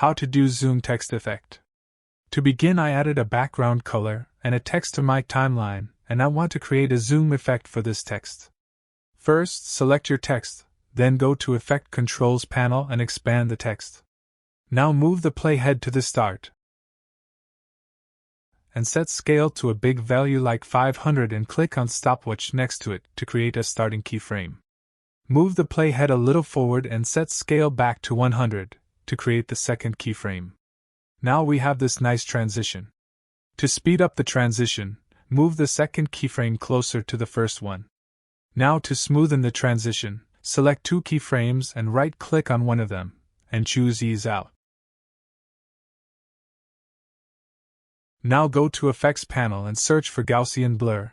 How to do zoom text effect. To begin, I added a background color and a text to my timeline, and I want to create a zoom effect for this text. First, select your text, then go to Effect Controls panel and expand the text. Now move the playhead to the start and set scale to a big value like 500 and click on stopwatch next to it to create a starting keyframe. Move the playhead a little forward and set scale back to 100 to create the second keyframe. Now we have this nice transition. To speed up the transition, move the second keyframe closer to the first one. Now to smoothen the transition, select two keyframes and right-click on one of them, and choose Ease Out. Now go to Effects panel and search for Gaussian Blur.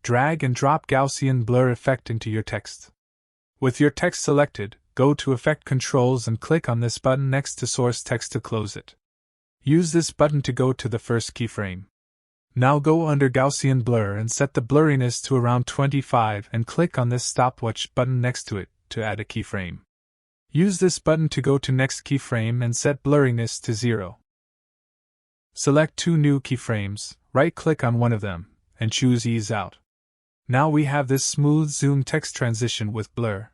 Drag and drop Gaussian Blur effect into your text. With your text selected, go to Effect Controls and click on this button next to Source Text to close it. Use this button to go to the first keyframe. Now go under Gaussian Blur and set the blurriness to around 25 and click on this stopwatch button next to it to add a keyframe. Use this button to go to next keyframe and set blurriness to 0. Select two new keyframes, right-click on one of them, and choose Ease Out. Now we have this smooth zoom text transition with blur.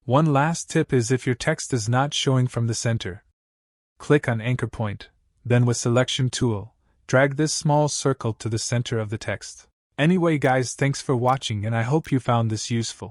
One last tip is if your text is not showing from the center, click on Anchor Point, then with Selection tool, drag this small circle to the center of the text. Anyway guys, thanks for watching and I hope you found this useful.